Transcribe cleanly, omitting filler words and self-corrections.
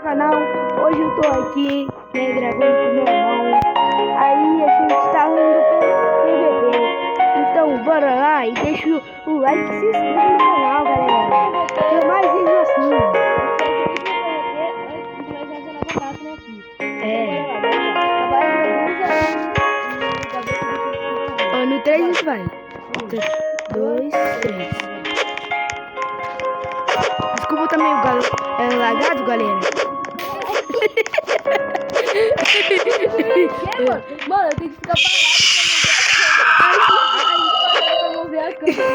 canal. Hoje eu tô aqui, né, gravando com meu irmão. Aí a gente tá indo pro PVP. Então bora lá e deixa o like e se inscreva no canal, galera. Tem mais vídeos assim. Ó, no 3 a gente vai. 2, 3. Desculpa também o lagado, galera. Mano, eu tenho que ficar parado pra não ver a câmera.